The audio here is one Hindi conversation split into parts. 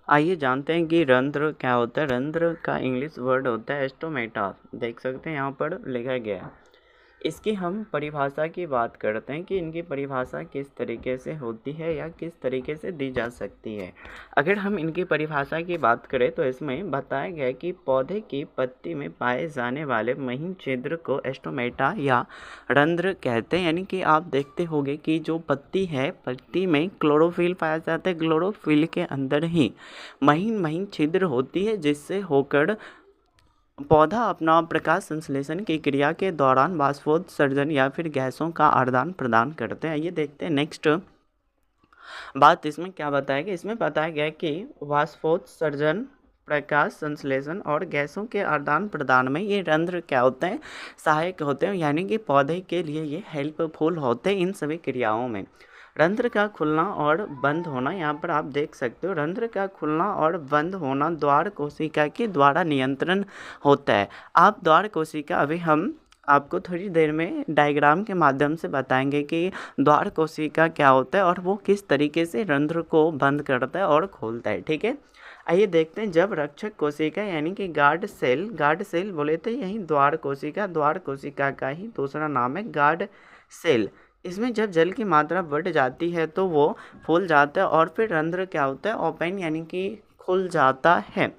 आइए जानते हैं कि रंध्र क्या होता है। रंध्र का इंग्लिश वर्ड होता है स्टोमेटा। देख सकते हैं यहाँ पर लिखा गया है। इसकी हम परिभाषा की बात करते हैं कि इनकी परिभाषा किस तरीके से होती है या किस तरीके से दी जा सकती है। अगर हम इनकी परिभाषा की बात करें तो इसमें बताया गया है कि पौधे की पत्ती में पाए जाने वाले महीन छिद्र को स्टोमेटा या रंध्र कहते हैं। यानी कि आप देखते होंगे कि जो पत्ती है, पत्ती में क्लोरोफिल पाया जाता है। क्लोरोफिल के अंदर ही महीन महीन छिद्र होती है, जिससे होकर पौधा अपना प्रकाश संश्लेषण की क्रिया के दौरान वाष्पोत्सर्जन या फिर गैसों का आदान प्रदान करते हैं। ये देखते हैं नेक्स्ट बात इसमें क्या बताया गया। इसमें बताया गया कि वाष्पोत्सर्जन, प्रकाश संश्लेषण और गैसों के आदान प्रदान में ये रंध्र क्या होते हैं, सहायक होते हैं। यानी कि पौधे के लिए ये हेल्पफुल होते हैं इन सभी क्रियाओं में। रंध्र का खुलना और बंद होना, यहाँ पर आप देख सकते हो, रंध्र का खुलना और बंद होना द्वार कोशिका के द्वारा नियंत्रण होता है। आप द्वार कोशिका, अभी हम आपको थोड़ी देर में डायग्राम के माध्यम से बताएंगे कि द्वार कोशिका क्या होता है और वो किस तरीके से रंध्र को बंद करता है और खोलता है। ठीक है, आइए देखते हैं। जब रक्षक कोशिका यानी कि गार्ड सेल बोले तो यही द्वार कोशिका का ही दूसरा नाम है गार्ड सेल। इसमें जब जल की मात्रा बढ़ जाती है तो वो फूल जाता है और फिर रंध्र क्या होता है, ओपन यानी कि खुल जाता है।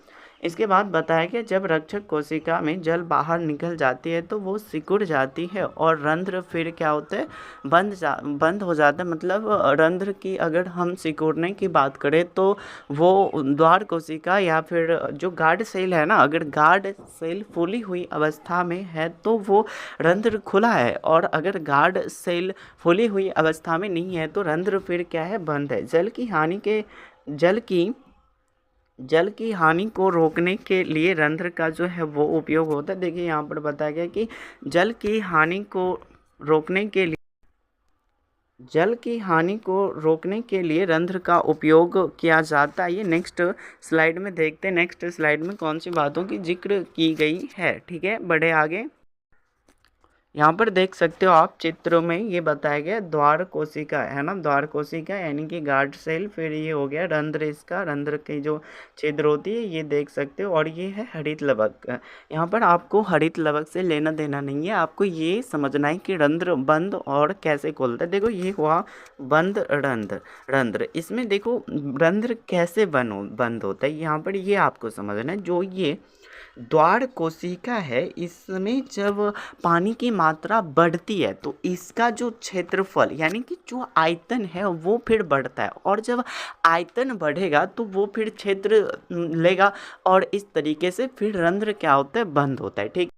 इसके बाद बताया कि जब रक्षक कोशिका में जल बाहर निकल जाती है तो वो सिकुड़ जाती है और रंध्र फिर क्या होता है, बंद हो जाता है। मतलब रंध्र की अगर हम सिकुड़ने की बात करें तो वो द्वार कोशिका या फिर जो गार्ड सेल है ना, अगर गार्ड सेल फूली हुई अवस्था में है तो वो रंध्र खुला है, और अगर गार्ड सेल फूली हुई अवस्था में नहीं है तो रंध्र फिर क्या है, बंद है। जल की हानि को रोकने के लिए रंध्र का जो है वो उपयोग होता है। देखिए यहाँ पर बताया गया कि जल की हानि को रोकने के लिए रंध्र का उपयोग किया जाता है। ये नेक्स्ट स्लाइड में देखते हैं, नेक्स्ट स्लाइड में कौन सी बातों की जिक्र की गई है। ठीक है, बढ़े आगे। यहाँ पर देख सकते हो आप चित्रों में ये बताया गया द्वार कोशिका है ना, द्वार कोशिका यानी कि गार्ड सेल, फिर ये हो गया रंध्र। इसका रंध्र की जो छिद्र होती है ये देख सकते हो, और ये है हरित लवक। यहाँ पर आपको हरित लवक से लेना देना नहीं है, आपको ये समझना है कि रंध्र बंद और कैसे खोलता है। देखो ये हुआ बंद रंध्र। इसमें देखो रंध्र कैसे बंद होता है, यहाँ पर ये आपको समझना है। जो ये द्वार कोशिका है, इसमें जब पानी की मात्रा बढ़ती है तो इसका जो क्षेत्रफल यानी कि जो आयतन है वो फिर बढ़ता है, और जब आयतन बढ़ेगा तो वो फिर क्षेत्र लेगा, और इस तरीके से फिर रंध्र क्या होता है, बंद होता है। ठीक।